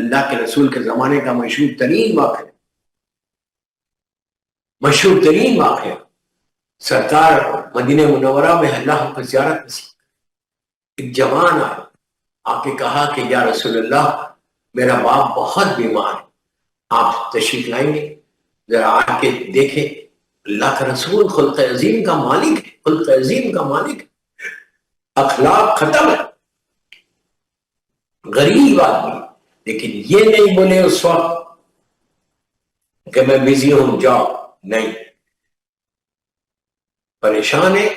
اللہ کے رسول کے زمانے کا مشہور ترین واقعہ سرکار مدینہ منورہ میں اللہ کو زیارت نصیب، ایک جوان آ کے کہا کہ یا رسول اللہ میرا باپ بہت بیمار ہے، آپ تشریف لائیں گے؟ ذرا آ کے دیکھیں۔ اللہ کا رسول خلق عظیم کا مالک ہے، خلق عظیم کا مالک ہے، اخلاق ختم ہے، غریب آدمی، لیکن یہ نہیں بولے اس وقت کہ میں بزی ہوں جاؤ، نہیں، پریشان ہے،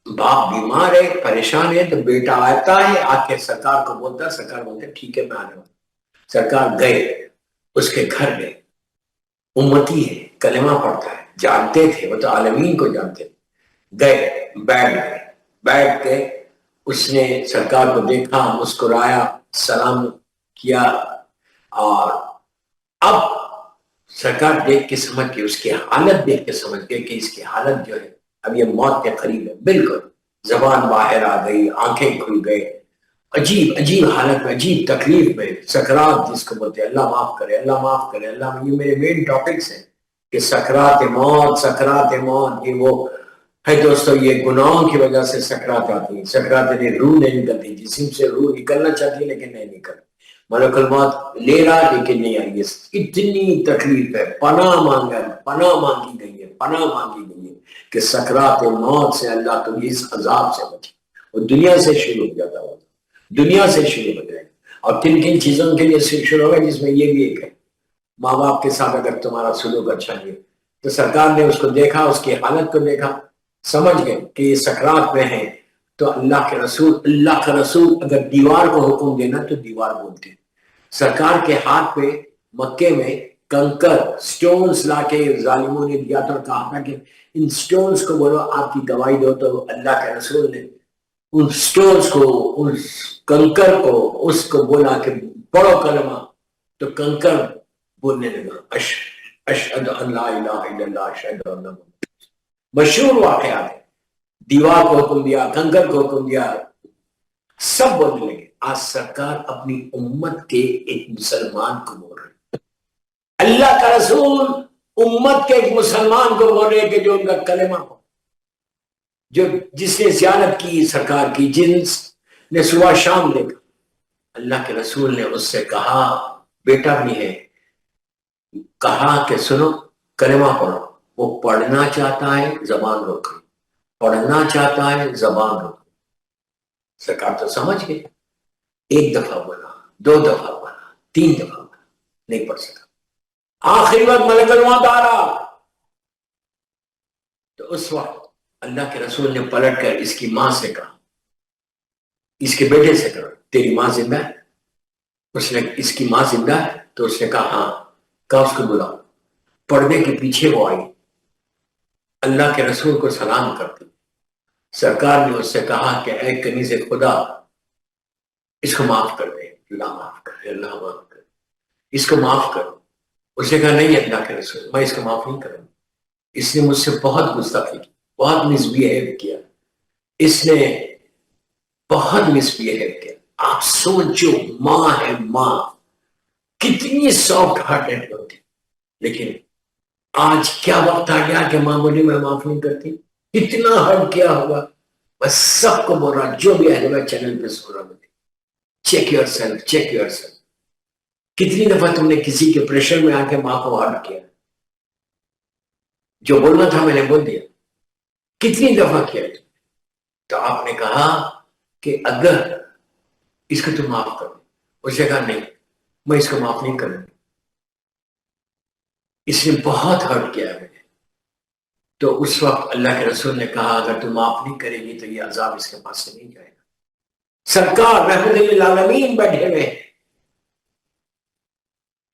باپ بیمار ہے، پریشان ہے، تو بیٹا آتا ہے، آ کے سرکار کو بولتا ہے، سرکار بولتے ہیں ٹھیک ہے میں آنے والا۔ سرکار گئے، اس کے گھر گئے، امتی ہے، کلمہ پڑھتا ہے، جانتے تھے، وہ تو عالمین کو جانتے تھے، گئے بیٹھ کے اس نے سرکار کو دیکھا، مسکرایا، سلام کیا، اور اب سرکار دیکھ کے سمجھ گئے، اس کی حالت دیکھ کے سمجھ گئے کہ اس کی حالت جو ہے اب یہ موت کے قریب ہے، بالکل زبان باہر آ گئی، آنکھیں کھل گئے، عجیب حالت میں، عجیب تکلیف میں، سکرات جس کو بولتے ہیں، اللہ معاف کرے، اللہ معاف کرے، اللہ، یہ میرے مین ٹاپکس ہیں کہ سکرات موت، یہ وہ ہے دوستو، یہ گناہوں کی وجہ سے سکرات آتی ہیں، سکرات یعنی روح نہیں نکلتی، جسم سے روح نکلنا چاہتی ہے لیکن نہیں نکلتی، ملک الموت لے رہا لیکن نہیں آئی، اتنی تکلیف ہے، پناہ مانگی گئی ہے کہ سکرات موت سے اللہ تو اس عذاب سے بچے، اور دنیا سے شروع ہو جاتا ہو، دنیا سے شروع ہو جائے گا، اور کن چیزوں کے لیے شروع ہوگا، جس میں یہ بھی ایک ہے، ماں باپ کے ساتھ اگر تمہارا سلوک اچھا نہیں ہے، تو سرکار نے اس کو دیکھا، اس کی حالت کو دیکھا، سمجھ گئے کہ یہ سکرات میں ہے، تو اللہ کا رسول اگر دیوار کو حکم دینا تو دیوار بولتے ہیں۔ سرکار کے ہاتھ پہ مکے میں کنکر سٹونز لا کے ظالموں نے دیا تو کہا تھا کہ ان سٹونز کو بولو آپ کی گواہی دو، تو اللہ کے رسول نے ان سٹونز کو، اس کنکر کو، اس کو بولا کہ پڑھو کلمہ، تو کنکر بولنے لگا اشہد ان لا الہ الا اللہ اشہد ان محمد۔ مشہور واقعات ہے، دیوار کو حکم دیا، کنکر کو حکم دیا، سب بولنے لگے۔ آج سرکار اپنی امت کے ایک مسلمان کو بول رہے، اللہ کا رسول امت کے ایک مسلمان کو بول رہے کہ جو ان کا کلمہ ہو، جس نے زیارت کی سرکار کی، جس نے صبح شام دیکھا، اللہ کے رسول نے اس سے کہا، بیٹا بھی ہے، کہا کہ سنو کلمہ پڑھو، وہ پڑھنا چاہتا ہے زبان روکو، پڑھنا چاہتا ہے زبان روکو۔ سرکار تو سمجھ گئے، ایک دفعہ بولا، دو دفعہ بولا، تین دفعہ بولا، نہیں پڑھ سکا، آخری وقت ملک الموت آ رہا، تو اس وقت اللہ کے رسول نے پلٹ کر اس کی ماں سے کہا، اس کے بیٹے سے کہا تیری ماں زندہ ہے؟ اس نے، اس کی ماں زندہ ہے؟ تو اس نے کہا ہاں۔ کہا اس کو بلاؤ۔ پردے کے پیچھے وہ آئی، اللہ کے رسول کو سلام کرتی، سرکار نے اس سے کہا کہ اے کنیز خدا اس کو معاف کر دے، اللہ معاف کرے، اللہ معاف کرے، اس کو معاف کرو۔ اس نے کہا نہیں اللہ کے رسول، میں اس کو معاف نہیں کروں، اس نے مجھ سے بہت گستاخی کی، بہت مسبہیو کیا، اس نے بہت مسبہیو کیا۔ آپ سوچو، ماں ہے، ماں کتنی سافٹ ہارٹڈ ہوتی، لیکن آج کیا وقت آ گیا کہ ماں بولی میں معاف نہیں کرتی، کتنا ہرٹ کیا ہوگا۔ بس سب کو بول رہا، جو بھی اہل بیت چینل پہ سن رہا، check your self, check your self. کتنی دفعہ تم نے کسی کے پریشر میں آ کے ماں کو ہرٹ کیا؟ جو بولنا تھا میں نے بول دیا، کتنی دفعہ کیا؟ تو آپ نے کہا کہ اگر اس کو تم معاف کر دو، اس نے کہا نہیں میں اس کو معاف نہیں کروں، اس نے بہت ہرٹ کیا ہے۔ تو اس وقت اللہ کے رسول نے کہا اگر تم معاف نہیں کرے گی تو یہ عذاب اس کے پاس سے نہیں جائے گا۔ سرکار رحمت للعالمین بیٹھے ہوئے،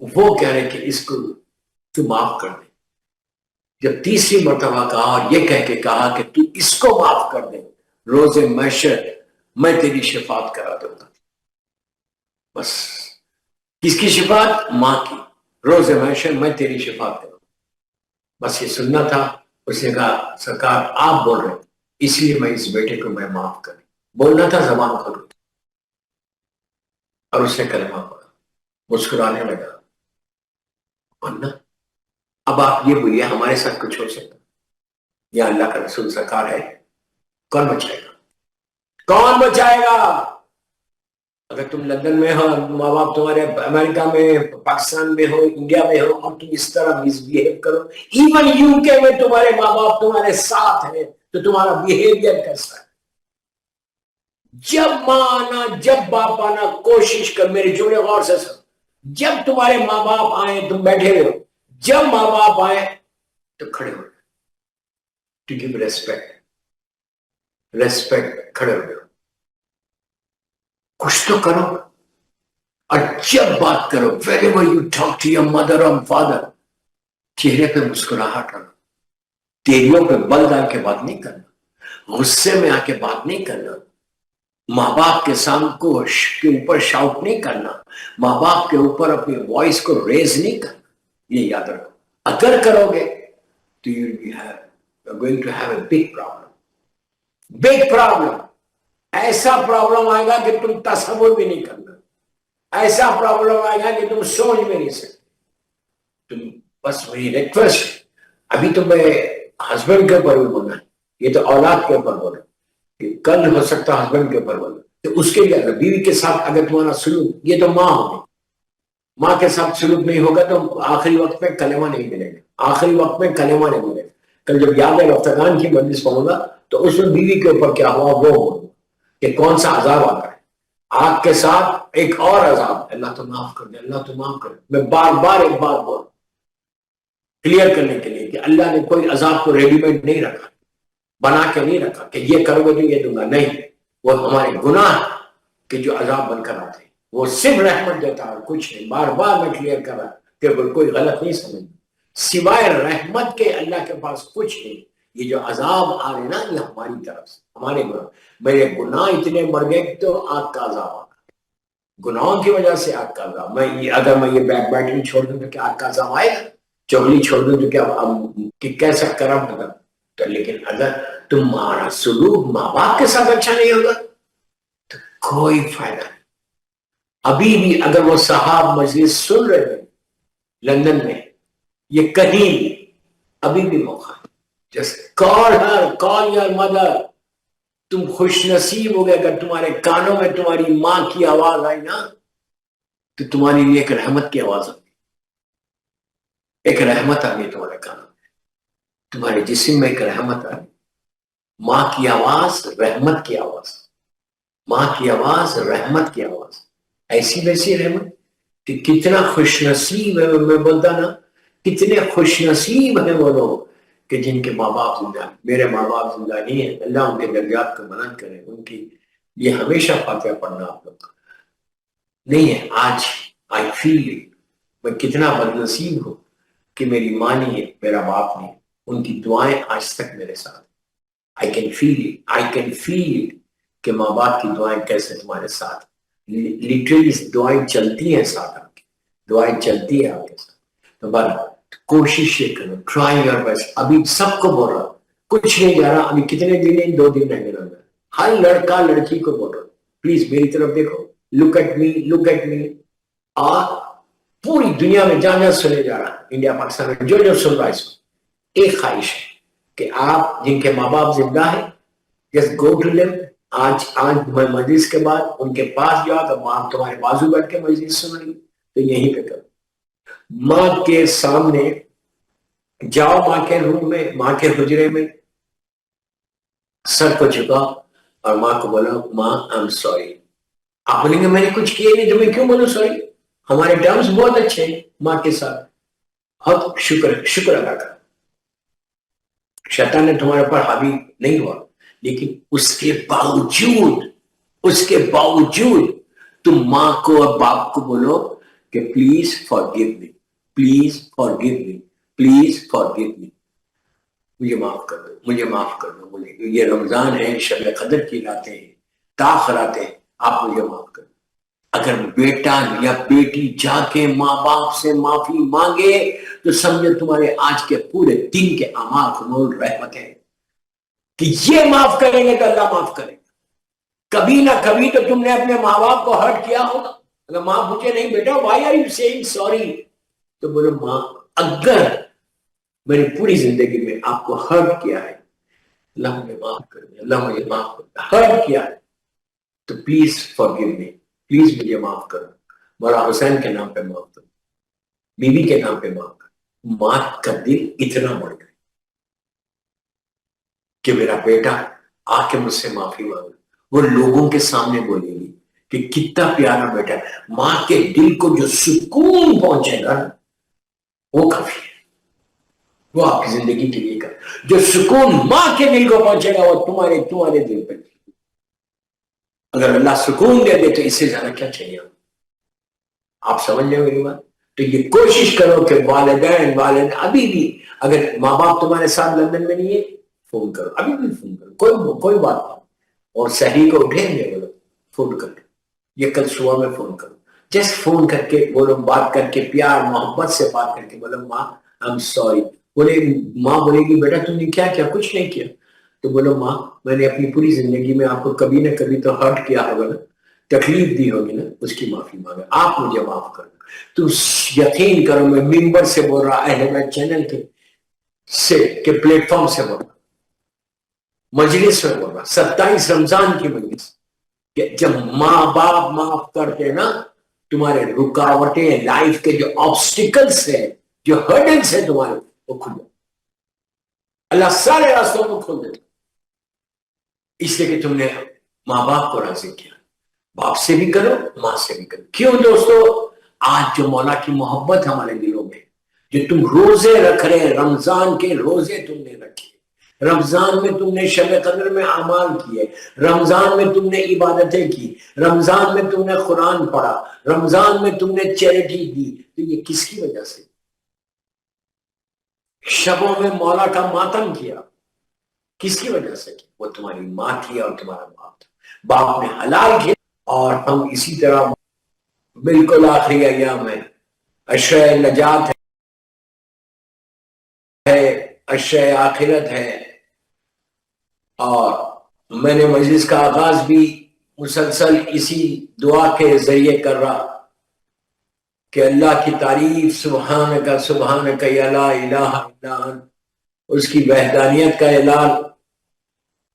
وہ کہہ رہے کہ اس کو تو معاف کر دے۔ جب تیسری مرتبہ کہا اور یہ کہہ کے کہا کہ تو اس کو معاف کر دے، روز محشر میں تیری شفاعت کرا دوں گا۔ بس کس کی شفاعت؟ ماں کی، روز محشر میں تیری شفاعت کروں گا۔ بس یہ سننا تھا۔ اس نے کہا سرکار آپ بول رہے اس لیے میں اس بیٹے کو میں معاف کروں، بولنا تھا زبان کھولو، اور اس نے کلمہ پڑھا۔ مسکرانے لگا. ورنہ اب آپ یہ بولیے ہمارے ساتھ کچھ ہو سکتا یا اللہ کا رسول سرکار ہے, کون بچائے گا؟ کون بچائے گا؟ اگر تم لندن میں ہو, ماں باپ تمہارے امریکہ میں, پاکستان میں ہو, انڈیا میں ہو, اور تم اس طرح مس بہیو کرو, ایون یو کے میں تمہارے ماں باپ تمہارے ساتھ ہیں, تو تمہارا بہیویئر کیسا ہے؟ جب ماں آنا, جب باپ آنا, کوشش کر, میرے جملے غور سے سن, جب تمہارے ماں باپ آئے, تم بیٹھے ہوئے ہو, جب ماں باپ آئے تو کھڑے ہو, ٹو گیو ریسپیکٹ, ریسپیکٹ, کھڑے ہو جاؤ, کچھ تو کرو. اور جب بات کرو, whenever you talk to your mother or father, چہرے پہ مسکراہٹ رکھو, تیریوں پہ بل ڈال کے بات نہیں کرنا, غصے میں آ کے بات نہیں کرنا, ماں باپ کے سامنے کے اوپر شاؤٹ نہیں کرنا, ماں باپ کے اوپر اپنی وائس کو ریز نہیں کرنا. یہ یاد رکھو, اگر کرو گے تو you're going to have a big problem. big problem. ایسا پرابلم آئے گا کہ تم تصور بھی نہیں کرنا, ایسا پرابلم آئے گا کہ تم سوچ بھی نہیں سکتے. تم بس وہی ریکویسٹ, ابھی تو میں ہسبینڈ کے اوپر بھی بولنا ہے, یہ تو اولاد کے اوپر بولنا, کہ کل ہو سکتا ہسبینڈ کے اوپر بولنا, تو اس کے لیے اگر بیوی کے ساتھ اگر تمہارا سلوک, یہ تو ماں ہوگی, ماں کے ساتھ سلوک نہیں ہوگا تو آخری وقت میں کلمہ نہیں ملے گا, آخری وقت میں کلمہ نہیں ملے گا. کل جب یاد رفتگان کی مجلس پڑھوں گا تو اس میں بیوی کے اوپر کیا ہوا وہ ہوگا کہ کون سا عذاب آتا ہے. آگ کے ساتھ ایک اور عذاب, اللہ تو معاف کر دے, اللہ تو معاف کر دے. میں بار بار ایک بات بول کلیئر کرنے کے لیے کہ اللہ نے کوئی عذاب کو ریڈی میڈ نہیں رکھا, بنا کے نہیں رکھا کہ یہ کرو گے تو یہ دوں گا, نہیں. وہ ہمارے گناہ کے جو عذاب بن کر آتے ہیں, وہ صرف رحمت دیتا ہے, کچھ نہیں. بار بار میں کلیئر کر رہا کہ کوئی غلط نہیں سمجھ, سوائے رحمت کے اللہ کے پاس کچھ نہیں. یہ جو عذاب آ رہے نا, یہ ہماری طرف سے, ہمارے گناہ, میرے گناہ اتنے مر گئے تو آگ کا عذاب آ گیا, گناہوں کی وجہ سے آگ کا عذاب. اگر میں یہ بیک بیٹنگ چھوڑ دوں تو کیا آگ کا عذاب آئے گا؟ چغلی چھوڑ دوں تو کیا کیسا کرم ہوگا؟ تو لیکن اگر تمہارا سلوک ماں باپ کے ساتھ اچھا نہیں ہوگا تو کوئی فائدہ نہیں. ابھی بھی اگر وہ صاحب مجلس سن رہے ہیں لندن میں, یہ کہیں ابھی بھی موقع ہے. Just call her, call your mother. تم خوش نصیب ہو گئے اگر تمہارے کانوں میں تمہاری ماں کی آواز آئی نا, تو تمہاری لیے ایک رحمت کی آواز آئی, ایک رحمت آ گئی تمہارے کانوں میں, تمہارے جسم میں ایک رحمت آ گئی. ماں کی آواز رحمت کی آواز, ماں کی آواز رحمت کی آواز, ایسی ویسی رحمت کہ کتنا خوش نصیب ہے. میں بولتا نا, کتنے خوش نصیب ہیں وہ لوگ کہ جن کے ماں باپ زندہ ہیں. میرے ماں باپ زندہ نہیں ہیں, اللہ ان کے درجات کو بلند کرے. ان کی یہ ہمیشہ فاتحہ پڑھنا آپ لوگ نہیں ہے. آج آئی فیل میں کتنا بد نصیب ہوں کہ میری ماں نہیں ہے, میرا باپ نہیں ہے. ان کی دعائیں آج تک میرے ساتھ. I can feel it. I can feel it کہ ماں باپ کی دعائیں کیسے تمہارے ساتھ, لٹرلی دعائیں چلتی ہیں ساتھ آپ کی, دعائیں چلتی ہیں آپ کے ساتھ. تو بس کوشش یہ کرو, ٹرائی یور بیسٹ. ابھی سب کو بول رہا, کچھ نہیں جا رہا, ابھی کتنے دن ہیں, 2 دن رہ گئے. ہر لڑکا لڑکی کو بول رہا, پلیز میری طرف دیکھو, look at me, look at me. اور پوری دنیا میں جہاں جہاں سنے جا رہا, انڈیا پاکستان میں جو جو سن رہا ہے, اس میں ایک خواہش ہے کہ آپ جن کے ماں باپ زندہ ہیں, جسٹ گو ٹو دیم. آج مجلس کے بعد ان کے پاس جاؤ, تو ماں تمہارے بازو بیٹھ کے مجلس سن رہی, تو یہیں پہ کرو. ماں کے سامنے جاؤ, ماں کے روم میں, ماں کے حجرے میں, سر کو جھکاؤ اور ماں کو بولو, ماں آئی ایم سوری. آپ بولیں گے میں نے کچھ کیا نہیں تو میں کیوں بولوں سوری؟ ہمارے ٹرمز بہت اچھے ہیں ماں کے ساتھ, بہت شکر ادا کر. شیطان نے تمہارے اوپر حاوی نہیں ہوا, لیکن اس کے باوجود تم ماں کو اور باپ کو بولو کہ please forgive me, please forgive me, please forgive me. مجھے معاف کر دو, مجھے معاف کر دو. مجھے یہ رمضان ہے, شب قدر کی راتیں ہیں, تاخراتیں ہیں, آپ مجھے معاف کر دو. اگر بیٹا یا بیٹی جا کے ماں باپ سے معافی مانگے تو سمجھو تمہارے آج کے پورے دن کے اعمال قبول رحمت ہے کہ یہ معاف کریں گے تو اللہ معاف کرے گا. کبھی نہ کبھی تو تم نے اپنے ماں باپ کو ہرٹ کیا ہوگا, اگر ماں پوچھے نہیں بیٹا why are you saying sorry, تو بولو ماں اگر میں نے پوری زندگی میں آپ کو ہرٹ کیا ہے، اللہ مجھے معاف کر دے، اللہ مجھے معاف کر دے، ہرٹ کیا ہے تو پلیز فارگیو می، پلیز مجھے معاف کرو، مولا حسین کے نام پہ معاف کرو، بیوی کے نام پہ معاف کرو۔ ماں کا دل اتنا بڑھ گیا کہ میرا بیٹا آ کے مجھ سے معافی مانگے، وہ لوگوں کے سامنے بولے گی کہ کتنا پیارا بیٹا ہے۔ ماں کے دل کو جو سکون پہنچے گا وہ کافی ہے، وہ آپ کی زندگی کے لیے جو سکون ماں کے دل کو پہنچے گا وہ تمہارے دل پہ۔ اگر اللہ سکون دے دے تو اس سے زیادہ کیا چاہیے؟ آپ سمجھ لیں میری بات؟ تو یہ کوشش کرو کہ والدین ابھی بھی اگر ماں باپ تمہارے ساتھ لندن میں نہیں ہے، فون کرو، ابھی بھی فون کرو، کوئی بات نہیں، اور سحری کو اٹھیں گے بولو فون کر کے، یہ کل صبح میں فون کرو، جسٹ فون کر کے بولو، بات کر کے پیار محبت سے بات کر کے بولو ماں آئی ایم سوری، ماں بولے گی بیٹا تم نے کیا کیا؟ کچھ نہیں کیا، تو بولو ماں میں نے اپنی پوری زندگی میں آپ کو کبھی نہ کبھی تو ہرٹ کیا ہوگا نا، تکلیف دی ہوگی نا، اس کی معافی مانگا، آپ مجھے معاف کر دو۔ تو یقین کرو میں ممبر سے بول رہا، اہل بیت چینل کے پلیٹ فارم سے بول رہا، مجلس میں بول رہا، 27 رمضان کی مجلس، کہ جب ماں باپ معاف کرتے نا، تمہارے رکاوٹیں لائف کے جو آبسٹیکلز ہیں، جو ہرڈلز ہیں تمہارے، وہ کھل جائے، اللہ سارے راستوں کو کھول دیتا، اس لیے کہ تم نے ماں باپ کو راضی کیا۔ باپ سے بھی کرو، ماں سے بھی کرو۔ کیوں دوستو؟ آج جو مولا کی محبت ہمارے دلوں میں، جو تم روزے رکھ رہے، رمضان کے روزے تم نے رکھے، رمضان میں تم نے شب قدر میں اعمال کیے، رمضان میں تم نے عبادتیں کی، رمضان میں تم نے قرآن پڑھا، رمضان میں تم نے چیریٹی دی، تو یہ کس کی وجہ سے؟ شبوں میں مولا کا ماتم کیا، کس کی وجہ سے؟ وہ تمہاری ماں تھی اور تمہارا باپ تھا، باپ نے حلال کیا، اور ہم اسی طرح بالکل آخری ایام میں اشرۂ نجات ہے، اشرۂ آخرت ہے، اور میں نے مجلس کا آغاز بھی مسلسل اسی دعا کے ذریعے کر رہا کہ اللہ کی تعریف، سبحانک سبحانک یا لا الہ الا انت، اس کی وحدانیت کا اعلان،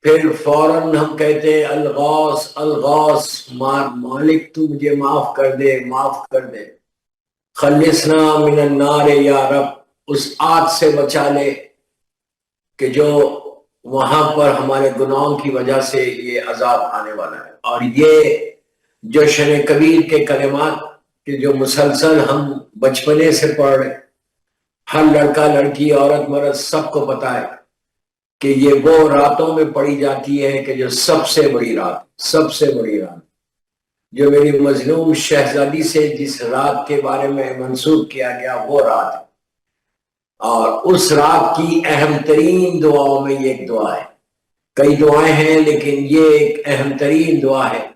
پھر فوراً ہم کہتے ہیں الغوث الغوث، مالک تو مجھے معاف کر دے، معاف کر دے، خلصنا من النار یا رب، اس آگ سے بچا لے کہ جو وہاں پر ہمارے گناہوں کی وجہ سے یہ عذاب آنے والا ہے۔ اور یہ جشن کبیر کے کلمات کہ جو مسلسل ہم بچپنے سے پڑھ رہے، ہر لڑکا لڑکی عورت مرد سب کو پتا ہے کہ یہ وہ راتوں میں پڑھی جاتی ہے کہ جو سب سے بڑی رات، سب سے بڑی رات، جو میری مظلوم شہزادی سے جس رات کے بارے میں منسوب کیا گیا وہ رات ہے، اور اس رات کی اہم ترین دعاؤں میں یہ ایک دعا ہے، کئی دعائیں ہیں لیکن یہ ایک اہم ترین دعا ہے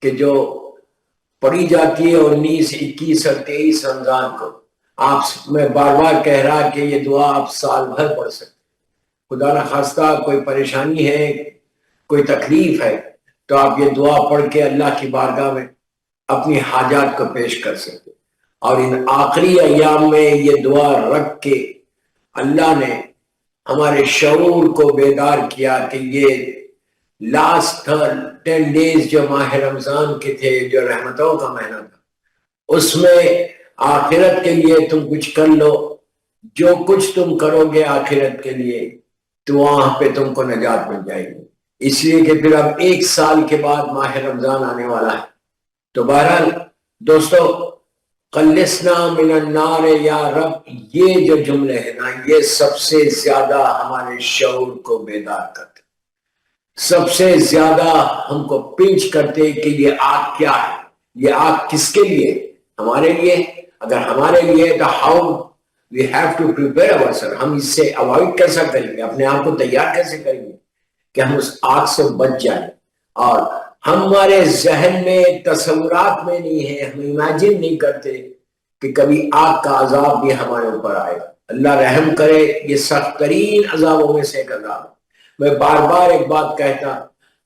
کہ جو پڑھی جاتی ہے 19، 21 اور 23 رمضان کو۔ آپ میں بار بار کہہ رہا کہ یہ دعا آپ سال بھر پڑھ سکتے، خدا نہ خواستہ کوئی پریشانی ہے، کوئی تکلیف ہے، تو آپ یہ دعا پڑھ کے اللہ کی بارگاہ میں اپنی حاجات کو پیش کر سکتے، اور ان آخری ایام میں یہ دعا رکھ کے اللہ نے ہمارے شعور کو بیدار کیا کہ یہ لاسٹ 10 ڈیز جو ماہ رمضان کے تھے، جو رحمتوں کا مہینہ تھا، اس میں آخرت کے لیے تم کچھ کر لو، جو کچھ تم کرو گے آخرت کے لیے تو وہاں پہ تم کو نجات مل جائے گی، اس لیے کہ پھر اب 1 سال کے بعد ماہ رمضان آنے والا ہے۔ تو بہرحال دوستو، خلصنا من النار یا رب، یہ جو جملے ہیں نا، یہ سب سے زیادہ ہمارے شعور کو بیدار کرتے، سب سے زیادہ ہم کو پنچ کرتے کہ یہ آگ کیا ہے، یہ آگ کس کے لیے؟ ہمارے لیے۔ اگر ہمارے لیے تو how we have to prepare our self, ہم اس سے اوائڈ کیسا کریں گے، اپنے آپ کو تیار کیسے کریں گے کہ ہم اس آگ سے بچ جائیں، اور ہمارے ذہن میں تصورات میں نہیں ہے، ہم امیجن نہیں کرتے کہ کبھی آگ کا عذاب بھی ہمارے اوپر آئے گا۔ اللہ رحم کرے، یہ سخت ترین عذابوں میں سے ایک عذاب ہے۔ میں بار بار ایک بات کہتا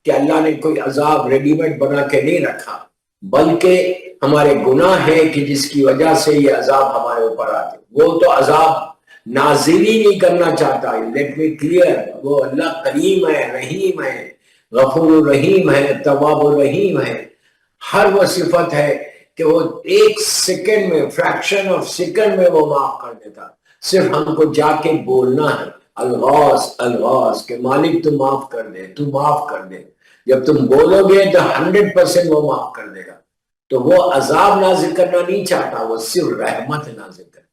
کہ اللہ نے کوئی عذاب ریڈی میڈ بنا کے نہیں رکھا، بلکہ ہمارے گناہ ہے کہ جس کی وجہ سے یہ عذاب ہمارے اوپر آتے. وہ تو عذاب نازل ہی نہیں کرنا چاہتا. لیٹ می کلیئر، وہ اللہ کریم ہے، رحیم ہے، غفور الرحیم ہے، تواب الرحیم ہے. ہر وہ صفت ہے کہ وہ ایک سیکنڈ میں، فریکشن آف سیکنڈ میں وہ معاف کر دیتا. صرف ہم کو جا کے بولنا ہے الغوث الغوث کہ مالک تو معاف کر دے، تو معاف کر دے. جب تم بولو گے تو 100% وہ معاف کر دے گا. تو وہ عذاب نازل کرنا نہیں چاہتا، وہ صرف رحمت نازل کرنا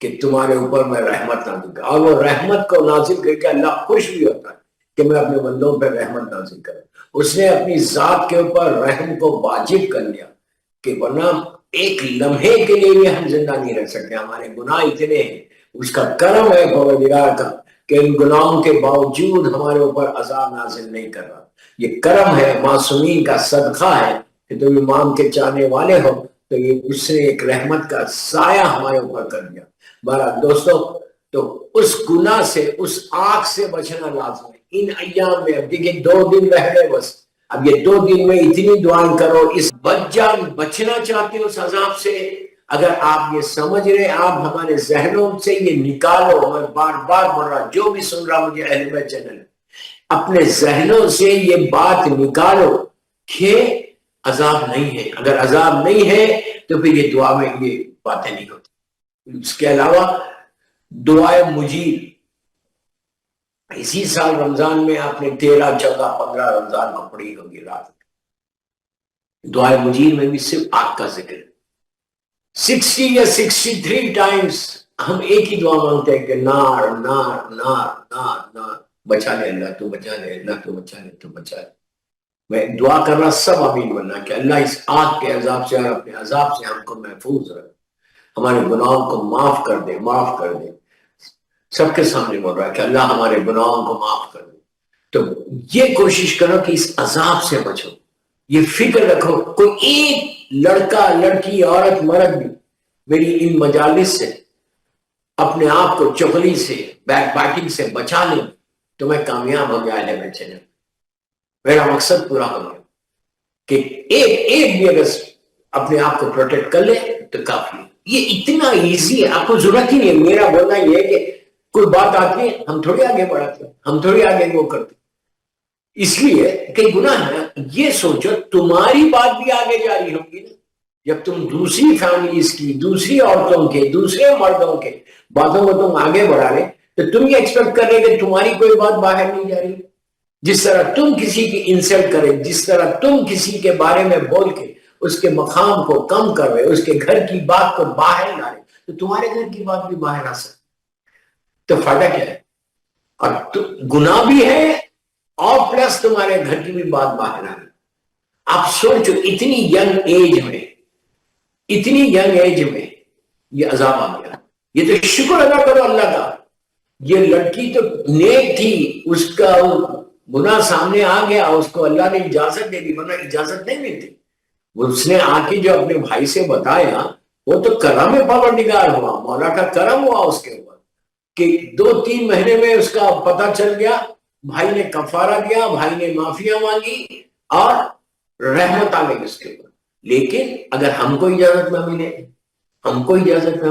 کہ تمہارے اوپر میں رحمت نازل کر. اور وہ رحمت کو نازل کر کے اللہ خوش بھی ہوتا ہے کہ میں اپنے بندوں پہ رحمت نازل کروں. اس نے اپنی ذات کے اوپر رحم کو واجب کر لیا کہ ورنہ ایک لمحے کے لیے بھی ہم زندہ نہیں رہ سکتے. ہمارے گناہ اتنے ہیں. اس کا کرم ہے پروردگار کا کہ ان گناہوں کے باوجود ہمارے اوپر عذاب نازل نہیں کر رہا. یہ کرم ہے، معصومین کا صدقہ ہے کہ تم امام کے چاہنے والے ہو تو یہ اس نے ایک رحمت کا سایہ ہمارے اوپر کر دیا. بہرحال دوستو، تو اس گناہ سے، اس آگ سے بچنا لازم ہے ان ایام میں. اب دیکھیں 2 دن رہ گئے بس. اب یہ 2 دن میں اتنی دعائیں کرو. اس بچنا چاہتے ہو اس عذاب سے. اگر آپ یہ سمجھ رہے، آپ ہمارے ذہنوں سے یہ نکالو. میں بار بار بول رہا، جو بھی سن رہا مجھے اہل بیت چینل، اپنے ذہنوں سے یہ بات نکالو کہ عذاب نہیں ہے. اگر عذاب نہیں ہے تو پھر یہ دعا میں یہ باتیں نہیں ہوتی. اس کے علاوہ دعائے مجیر، اسی سال رمضان میں آپ نے 13، 14، 15 رمضان کو پڑھی ہوگی رات. دعائے مجیر میں بھی صرف آگ کا ذکر ہے. 60 یا 63 ٹائمز ہم ایک ہی دعا مانگتے ہیں کہ نار نار نار نار نار، بچا لے اللہ، تو بچا لے اللہ، تو بچا لے، تو بچا لے. میں دعا کر رہا سب آمین بننا کہ اللہ اس آگ کے عذاب سے اور اپنے عذاب سے ہم کو محفوظ رکھ، ہمارے گناہوں کو معاف کر دے، معاف کر دے. سب کے سامنے بول رہا ہے کہ اللہ ہمارے گناہوں کو معاف کر دے. تو یہ کوشش کرو کہ اس عذاب سے بچو. یہ فکر رکھو کوئی ایک لڑکا، لڑکی، عورت، مرد بھی میری ان مجالس سے اپنے آپ کو چغلی سے، بیک بائٹنگ سے بچا لیں تو میں کامیاب ہو گیا ہے. بچے نے میرا مقصد پورا ہو گیا کہ ایک بھی اگر اپنے آپ کو پروٹیکٹ کر لے تو کافی. یہ اتنا ایزی ہے، آپ کو ضرورت ہی نہیں ہے. میرا بولنا یہ ہے کہ کوئی بات آتی ہے ہم تھوڑی آگے بڑھاتے ہیں، ہم تھوڑی آگے وہ کرتے. اس لیے کہ گناہ ہے. یہ سوچو تمہاری بات بھی آگے جاری ہوگی نا. جب تم دوسری فیملیز کی، دوسری عورتوں کے، دوسرے مردوں کے باتوں کو تم آگے بڑھا رہے تو تم یہ ایکسپیکٹ کر رہے کہ تمہاری کوئی بات باہر نہیں جا رہی. جس طرح تم کسی کی انسلٹ کرے، جس طرح تم کسی کے بارے میں بول کے اس کے مقام کو کم کر رہے، اس کے گھر کی بات کو باہر لا رہے، تو تمہارے گھر کی بات بھی باہر آ سکتی. تو فائدہ کیا ہے؟ اور گناہ بھی ہے اور پلس تمہارے گھر کی بھی بات باہر آ رہی. آپ سوچو اتنی ینگ ایج میں یہ عذاب آ گیا. یہ تو شکر ادا کرو اللہ کا. یہ لڑکی تو نیک تھی، اس کا گناہ سامنے آ گیا، اس کو اللہ نے اجازت دے دی، ورنہ اجازت نہیں ملتی. اس نے آ کے جو اپنے بھائی سے بتایا وہ تو کرم پروردگار ہوا، مولا کا کرم ہوا اس کے اوپر کہ 2-3 مہینے میں اس کا پتہ چل گیا. بھائی نے کفارہ دیا، بھائی نے معافیاں مانگی اور رحمت آ گئی اس کے اوپر. لیکن اگر ہم کو اجازت نہ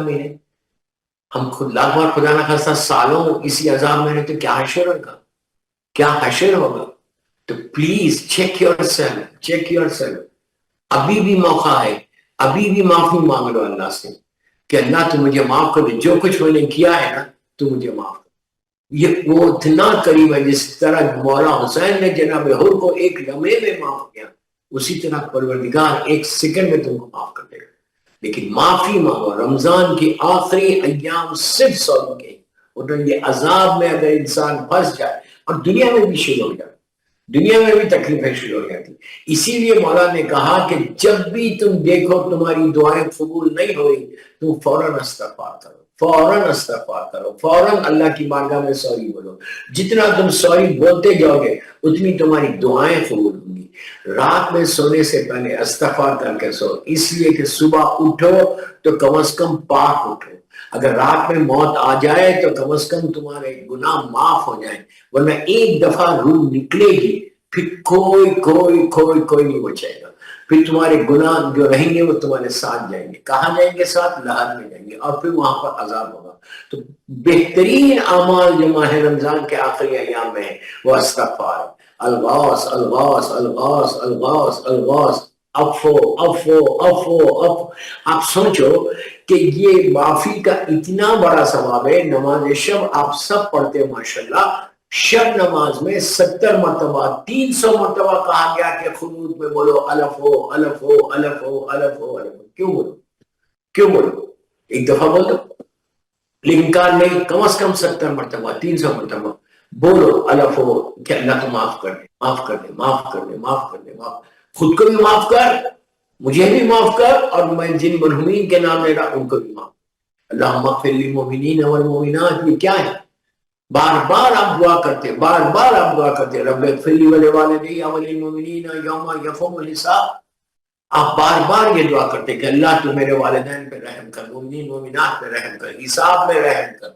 ملے، ہم خود لاکھ بار خدا نہ خواستہ سالوں اسی عذاب میں رہے تو کیا حشر ہوگا. تو پلیز چیک یور سیلف. ابھی بھی موقع ہے، ابھی بھی معافی مانگ لو اللہ سے کہ اللہ تو مجھے معاف کر دے، جو کچھ میں نے کیا ہے نا تو مجھے معاف کر. یہ وہ اتنا قریب ہے جس طرح مولا حسین نے جناب حر کو ایک لمحے میں معاف کیا، اسی طرح پروردگار ایک سیکنڈ میں تم کو معاف کر دے گا. لیکن معافی مانگو. رمضان کی آخری ایام صرف صبر کے، اور یہ عذاب میں اگر انسان پھنس جائے اور دنیا میں بھی شروع ہو جائے، دنیا میں بھی تکلیفیں شروع ہو جاتی. اسی لیے مولا نے کہا کہ جب بھی تم دیکھو تمہاری دعائیں قبول نہیں ہو رہی، تم فوراً استغفار کرو، فوراً اللہ کی بارگاہ میں سوری بولو. جتنا تم سوری بولتے جاؤ گے اتنی تمہاری دعائیں قبول ہوں گی. رات میں سونے سے پہلے استغفار کر کے سو، اس لیے کہ صبح اٹھو تو کم از کم پاک اٹھو. اگر رات میں موت آ جائے تو کم از کم تمہارے گناہ معاف ہو جائیں، ورنہ ایک دفعہ روح نکلے گی پھر کوئی نہیں بچے گا. پھر تمہارے گناہ جو رہیں گے وہ تمہارے ساتھ جائیں گے. کہاں جائیں گے؟ ساتھ لہر میں جائیں گے، اور پھر وہاں پر عذاب ہوگا. تو بہترین اعمال جو ماہ رمضان کے آخری ایام میں ہے وہ استغفار، الغاث الغاث الغاث الغاث الغاث، افو افو افو افو. آپ سوچو کہ یہ معافی کا اتنا بڑا ثواب ہے. نماز شب آپ سب پڑھتے ہیں ماشاءاللہ، شب نماز میں 70 مرتبہ 300 مرتبہ کہا گیا کہ قنوت میں بولو الف ہو الف ہو الف ہو الف ہو الف ہو. کیوں بولو؟ کیوں بولو؟ ایک دفعہ بول دو، لیکن کہا نہیں، کم از کم 70 مرتبہ 300 مرتبہ بولو الف ہو کہ اللہ کو معاف کر دے، معاف کر دے، معاف کر دے، معاف کر دے، معاف. خود کو بھی معاف کر، مجھے بھی معاف کر، اور میں جن مرحومین کے نام لے رہا ان کو بھی معاف. اللہم اغفر للمؤمنین والمؤمنات. یہ کیا ہے؟ بار بار آپ دعا کرتے، بار بار آپ دعا کرتے، رب اغفر لی ولوالدی وللمؤمنین یوم یقوم الحساب. آپ بار بار یہ دعا کرتے کہ اللہ تو میرے والدین پہ رحم کر، مومنین مومنات پہ رحم کر، حساب میں رحم کر.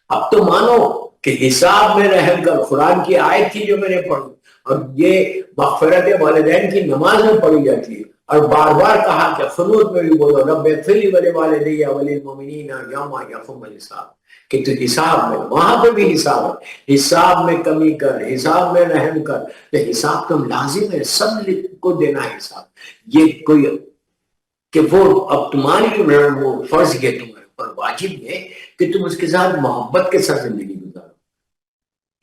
اب تو مانو کہ حساب میں رحم کر قرآن کی آیت تھی جو میں نے پڑھی، اور یہ مغفرت والدین کی نماز میں پڑھی جاتی ہے. اور بار بار کہا کہ قنوت میں بھی بولو رب اغفر لی ولوالدی وللمؤمنین یوم یقوم الحساب، کہ تو حساب میں، وہاں پہ بھی حساب ہے، حساب میں کمی کر، حساب میں رحم کر. تو حساب تو لازم ہے، سب کو دینا ہے حساب. یہ کوئی کہ وہ اب تمہاری وہ فرض ہے، تمہارے پر واجب ہے کہ تم اس کے ساتھ محبت کے ساتھ زندگی گزارو.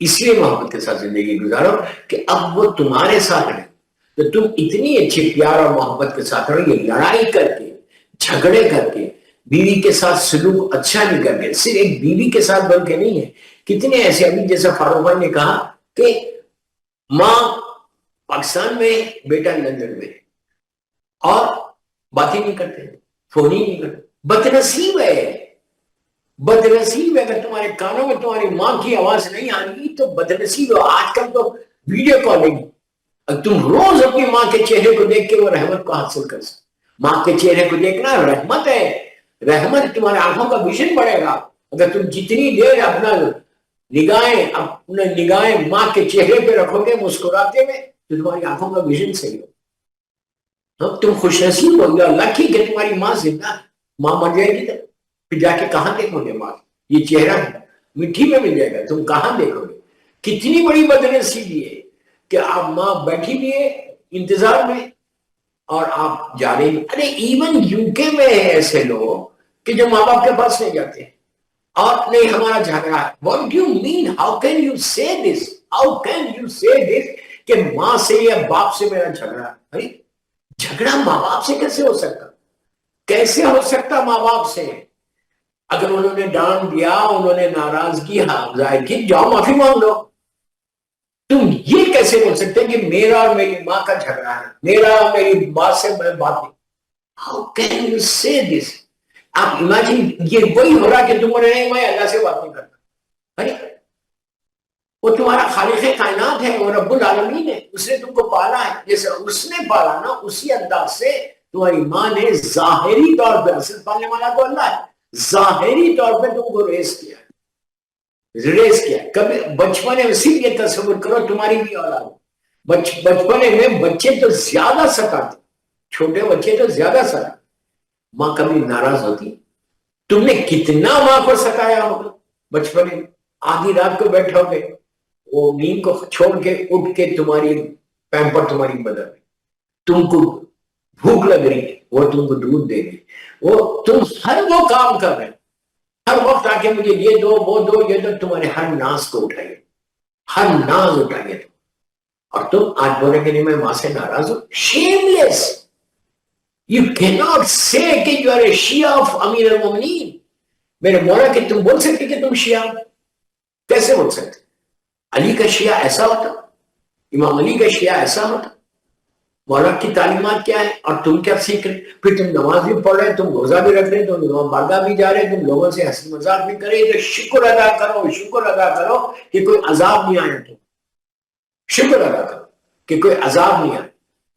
اس لیے محبت کے ساتھ زندگی گزارو کہ اب وہ تمہارے ساتھ رہے، تو تم اتنی اچھی پیار اور محبت کے ساتھ رہو. یہ لڑائی کر کے، جھگڑے کر کے، بیوی کے ساتھ سلوک اچھا نہیں کر کے، صرف ایک بیوی کے ساتھ بلکہ نہیں ہے. کتنے ایسے، ابھی جیسا فاروق بھائی نے کہا کہ ماں پاکستان میں، بیٹا لندن میں، اور باتیں نہیں کرتے، فون ہی نہیں کرتے. بدنصیب ہے، بدنصیب ہے. اگر تمہارے کانوں میں تمہاری ماں کی آواز نہیں آ رہی تو بدنصیب ہو. آج کل تو ویڈیو کالنگ، تم روز اپنی ماں کے چہرے کو دیکھ کے وہ رحمت کو حاصل کر سکتے. ماں کے چہرے کو دیکھنا رحمت ہے، رحمت. تمہارے آنکھوں کا ویژن بڑھے گا اگر تم جتنی دیر اپنا نگاہیں ماں کے چہرے پہ رکھو گے مسکراتے ہوئے، تو تمہاری آنکھوں کا ویژن صحیح ہو. تم خوش نصیب ہو گیا، لکی کہ تمہاری ماں زندہ ہے. ماں مر جائے گی تو پھر جا کے کہاں دیکھو گے ماں؟ یہ چہرہ مٹی میں مل جائے گا، تم کہاں دیکھو گے؟ کتنی بڑی بدنصیبی ہے کہ آپ ماں بیٹھی بھی ہے انتظار میں اور آپ جا رہے ہیں. ارے ایون یو کے میں ایسے لوگ کہ جو ماں باپ کے پاس نہیں جاتے ہیں، اور نہیں ہمارا جھگڑا ہے. What do you mean? How can you say this? How can you say this کہ ماں سے یا باپ سے میرا جھگڑا ہے؟ ارے جھگڑا ماں باپ سے کیسے ہو سکتا؟ کیسے ہو سکتا ماں باپ سے؟ اگر انہوں نے ڈانٹ دیا، انہوں نے ناراضگی ظاہر کی، جاؤ معافی مانگ لو. تم یہ کیسے بول سکتے کہ میرا اور میری ماں کا جھگڑا ہے، میرا اور میری ماں سے میں بات نہیں؟ How can you say this? آپ امیجن، یہ وہی ہو رہا کہ تم بولے نہیں میں اللہ سے بات نہیں کرتا. ارے وہ تمہارا خالق کائنات ہے، وہ رب العالمین ہے، اس نے تم کو پالا ہے. جیسے اس نے پالا نا، اسی انداز سے تمہاری ماں نے ظاہری طور پہ، اصل پالنے والا تو اللہ ہے، ظاہری طور پہ تم کو ریس کیا، ریس کیا. کبھی بچپنے میں صرف یہ تصور کرو تمہاری بھی اولاد، بچپنے میں بچے تو زیادہ ستاتے، چھوٹے بچے تو زیادہ ستاتے. ماں کبھی ناراض ہوتی؟ تم نے کتنا ماں کو ستایا ہوگا بچپنے میں. آدھی رات کو بیٹھو گے، وہ نیند کو چھوڑ کے اٹھ کے تمہاری پیمپر تمہاری بدل رہی، تم کو بھوک لگ رہی ہے، وہ تم کو دودھ دے گی، وہ تم ہر وہ کام کر رہے ہیں ہر وقت آ کے مجھے یہ دو وہ دو یہ دو. تمہارے ہر ناز کو اٹھائیے، ہر ناز اٹھائیے تم. اور تم آج بولیں گے نہیں میں ماں سے ناراض ہوں. شیملیس. You cannot say کہ you are a Shia of امیر المومنین. میرے مولا کہ تم بول سکتے کہ تم شیعہ، کیسے بول سکتے؟ علی کا شیعہ ایسا ہوتا، امام علی کا شیعہ ایسا ہوتا. مولا کی تعلیمات کیا ہے اور تم کیا سیکھ رہے؟ پھر تم نماز بھی پڑھ رہے، تم روزہ بھی رکھ رہے، تم امام بارگاہ بھی جا رہے، تم لوگوں سے ہنسی مذاق بھی کرے. تو شکر ادا کرو، شکر ادا کرو کہ کوئی عذاب نہیں آیا. تم شکر ادا کرو کہ کوئی عذاب نہیں آیا.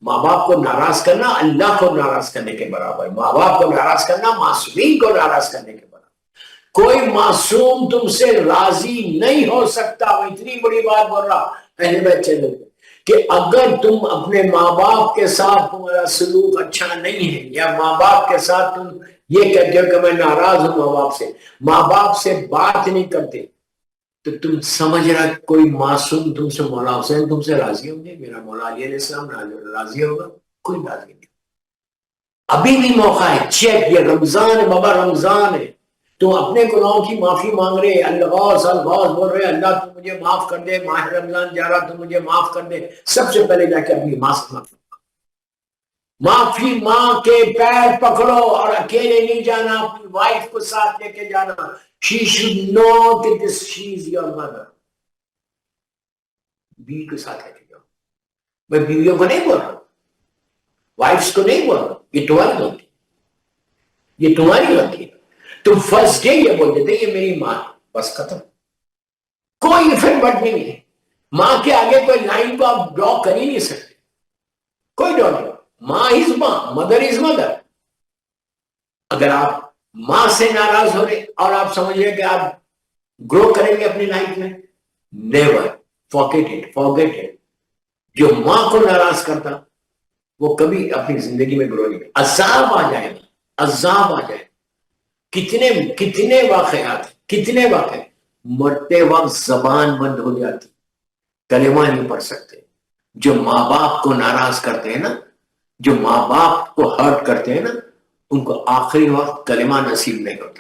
ماں باپ کو ناراض کرنا اللہ کو ناراض کرنے کے برابر، ماں باپ کو ناراض کرنا معصومین کو ناراض کرنے کے برابر. کوئی معصوم تم سے راضی نہیں ہو سکتا. میں اتنی بڑی بات بول رہا اہل بیت چلے، کہ اگر تم اپنے ماں باپ کے ساتھ تمہارا سلوک اچھا نہیں ہے، یا ماں باپ کے ساتھ تم یہ کہتے ہو کہ میں ناراض ہوں ماں باپ سے بات نہیں کرتے، تو تم سمجھ رہا کوئی معصوم تم سے، مولا حسین تم سے راضی ہوں گے؟ میرا مولا علیہ السلام راضی ہوگا؟ کوئی راضی نہیں۔ ابھی بھی موقع ہے، چیک، یہ رمضان ہے بابا، رمضان ہے، تو اپنے گناہوں کی معافی مانگ رہے، الغوث الغوث بول رہے، اللہ تو مجھے معاف کر دے، ماہ رمضان جا رہا تو مجھے معاف کر دے۔ سب سے پہلے جا کے اپنی ماں سے معافی ماں کے پیر پکڑو، اور اکیلے نہیں جانا، اپنی وائف کو ساتھ لے کے جانا۔ She should know that she is your mother۔ بیوی کے ساتھ لے کے جاؤ۔ میں بیویوں کو نہیں بول رہا ہوں، وائفس کو نہیں بول رہا ہوں، یہ تمہاری غلطی، یہ تمہاری غلطی ہے۔ تم فرسٹ ڈے یہ بول دیتے یہ میری ماں ہے، بس ختم، کوئی پھر بٹ نہیں ہے۔ ماں کے آگے کوئی لائن کو آپ ڈرا کر ہی نہیں سکتے، کوئی ڈرا نہیں۔ ماں از ماں، مدر از مدر۔ اگر آپ ماں سے ناراض ہو رہے اور آپ سمجھ رہے کہ آپ گرو کریں گے اپنی لائف میں، نیور، forget it۔ جو ماں کو ناراض کرتا وہ کبھی اپنی زندگی میں گرو نہیں۔ عذاب آ جائے گا، عذاب آ جائے گا۔ کتنے واقعات، کتنے واقعات، مرتے وقت زبان بند ہو جاتی، کلمہ نہیں پڑھ سکتے۔ جو ماں باپ کو ناراض کرتے ہیں نا، جو ماں باپ کو ہرٹ کرتے ہیں نا، ان کو آخری وقت کلمہ نصیب نہیں ہوتا۔